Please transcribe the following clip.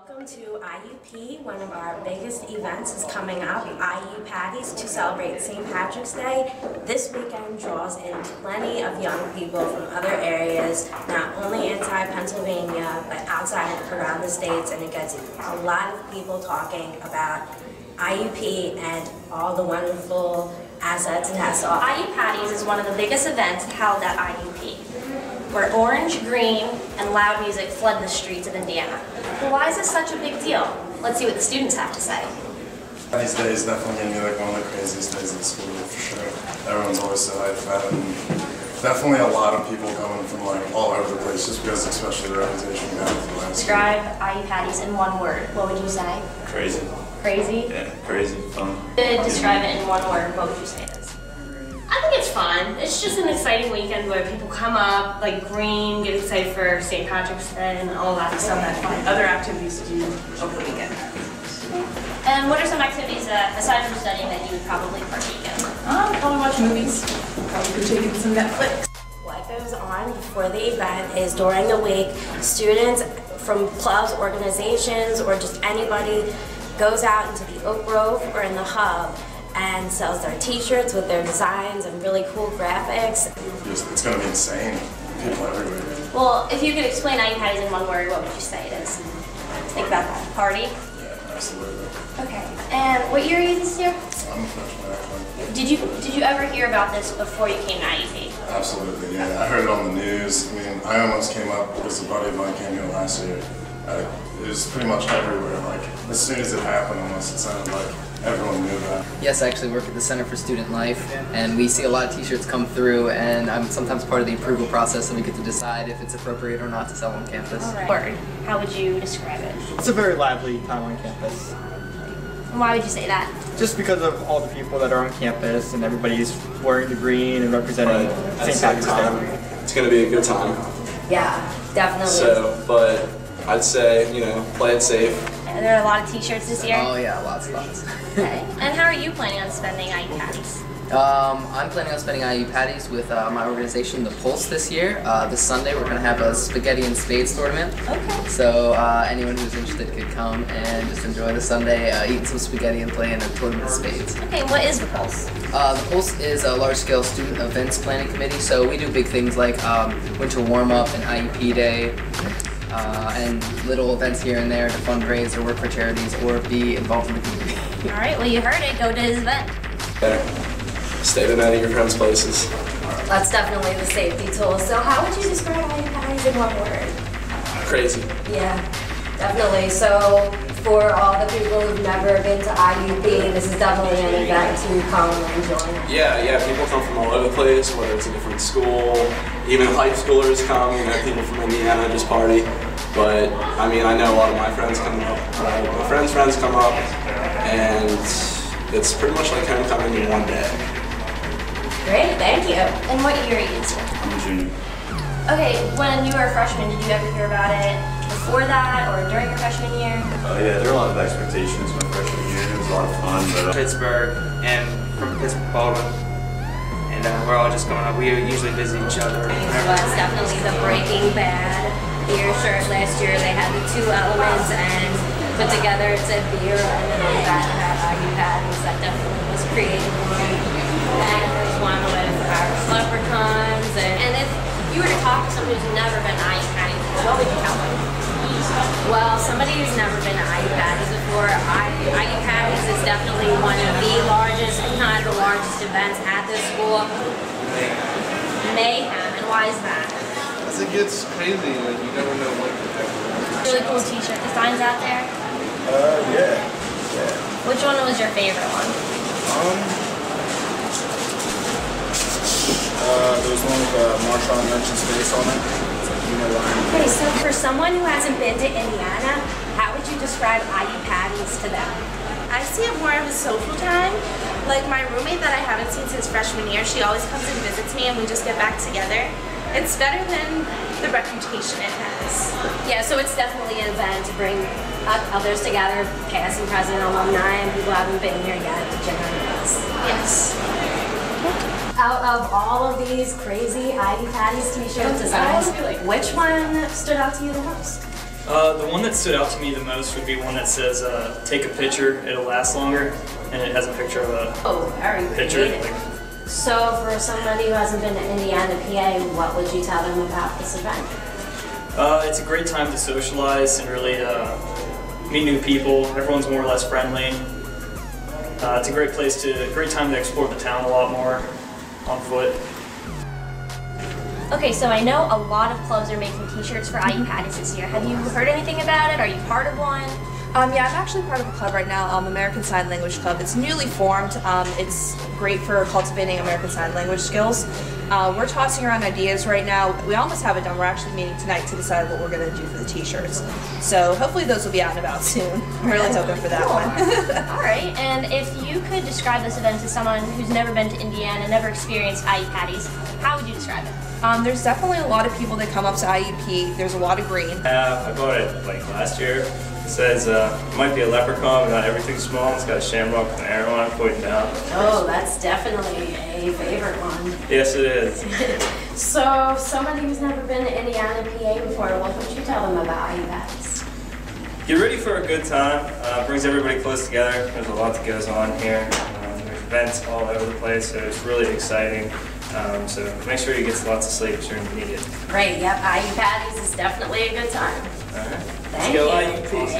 Welcome to IUP. One of our biggest events is coming up, IUPatties, to celebrate St. Patrick's Day. This weekend draws in plenty of young people from other areas, not only inside Pennsylvania, but outside around the states, and it gets a lot of people talking about IUP and all the wonderful assets it has to offer. IUPatties is one of the biggest events held at IUP, where orange, green, and loud music flood the streets of Indiana. Well, why is this such a big deal? Let's see what the students have to say. These days definitely going to be like one of the craziest days in school for sure. Everyone's always so hyped about it, and definitely a lot of people coming from like all over the place just because especially the reputation we have for the last year. Describe IUPatties in one word. What would you say? Crazy. Crazy? Yeah, crazy, fun. To describe it in one word, what would you say it is? I think it's fun. It's just an exciting weekend where people come up, like green, get excited for St. Patrick's Day and all that stuff. That fun. Other activities to do over the weekend. And what are some activities that, aside from studying, that you would probably partake in? Probably watch movies. Probably partake in some Netflix. What goes on before the event is during the week, students from clubs, organizations, or just anybody goes out into the Oak Grove or in the Hub and sells their t-shirts with their designs and really cool graphics. It's going to be insane. People everywhere. Well, if you could explain IUPatties in one word, what would you say it is? Think about that. Party? Yeah, absolutely. Okay. And what year are you this year? I'm a freshman actually. Did you ever hear about this before you came to IUP? Absolutely, yeah. I heard it on the news. I mean, I almost came up because a buddy of mine came here last year. It was pretty much everywhere. Like, as soon as it happened, almost it sounded like everyone knew that. Yes, I actually work at the Center for Student Life, and we see a lot of t-shirts come through, and I'm sometimes part of the approval process, and we get to decide if it's appropriate or not to sell on campus. All right. Word. How would you describe it? It's a very lively time on campus. And why would you say that? Just because of all the people that are on campus, and everybody's wearing the green and representing St. Patrick's Day. It's going to be a good time. Yeah, definitely. So, but I'd say, you know, play it safe. Are there a lot of t-shirts this year? Oh yeah, lots. Okay. And how are you planning on spending IUPatties? I'm planning on spending IUPatties with my organization, The Pulse, this year. This Sunday we're going to have a spaghetti and spades tournament. Okay. So anyone who's interested could come and just enjoy the Sunday, eating some spaghetti and playing a tournament of spades. Okay, what is The Pulse? The Pulse is a large-scale student events planning committee, so we do big things like winter warm-up and IUP Day, and little events here and there to fundraise or work for charities or be involved in the community. All right, well you heard it, go to his event. Stay the night at your friends' places. That's definitely the safety tool. So how would you describe IUPatties in one word? Crazy. Yeah, definitely. So for all the people who've never been to IUP, this is definitely an event to come and join. Yeah, people come from all over the place, whether it's a different school, even high schoolers come, you know, people from Indiana just party. But, I mean, I know a lot of my friends come up, my friends' friends come up, and it's pretty much like homecoming in one day. Great, thank you. And what year are you in? I'm a junior. Okay, when you were a freshman, did you ever hear about it before that or during your freshman year? Yeah, there were a lot of expectations my freshman year. It was a lot of fun. But Pittsburgh, and from Pittsburgh, Baldwin. And we're all just going up. We usually visit each other. It was definitely the Breaking Bad beer shirt last year. They had the two elements and put together it said beer and then on the back it had IUPatties. That definitely was creative. And there's one with our leprechauns. And if you were to talk to somebody who's never been to IUPatties before, what would you tell them? Well, somebody who's never been to IUPatties before, IUPatties is definitely one of the largest, if not the largest events at this school. Mayhem, and why is that? Because it gets crazy, like you never know what to do. Really cool t-shirt designs out there. Yeah. Which one was your favorite one? There was one with Marshawn Lynch's face on it. Okay, so for someone who hasn't been to Indiana, how would you describe IUPatties to them? I see it more of a social time. Like my roommate that I haven't seen since freshman year, she always comes and visits me and we just get back together. It's better than the reputation it has. Yeah, so it's definitely an event to bring others together, past and present alumni, and people who haven't been here yet to join us. Yes. Out of all of these crazy IUPatties t-shirt designs, which one stood out to you the most? The one that stood out to me the most would be one that says, take a picture, it'll last longer, and it has a picture of a very picture. creative. So for somebody who hasn't been to Indiana, PA, what would you tell them about this event? It's a great time to socialize and really meet new people. Everyone's more or less friendly. It's a great time to explore the town a lot more on foot. Okay, so I know a lot of clubs are making t-shirts for IUPatty this year. Have you heard anything about it? Are you part of one? Yeah, I'm actually part of a club right now, American Sign Language Club. It's newly formed. It's great for cultivating American Sign Language skills. We're tossing around ideas right now. We almost have it done. We're actually meeting tonight to decide what we're going to do for the t-shirts. So hopefully those will be out and about soon. I'm really hoping for that one. All right, and if you could describe this event to someone who's never been to Indiana, never experienced IUPatties, how would you describe it? There's definitely a lot of people that come up to IUP. There's a lot of green. I bought it like last year. It says it might be a leprechaun, but not everything's small. It's got a shamrock with an arrow on it pointing down. Oh, that's definitely a favorite one. Yes, it is. So, somebody who's never been to Indiana, PA before, what would you tell them about IUPatties? Get ready for a good time. Brings everybody close together. There's a lot that goes on here. There's events all over the place, so it's really exciting. So make sure you get lots of sleep during the meeting. Great, yep, IUPatties is definitely a good time. All right. Thank Let's go you. IUP.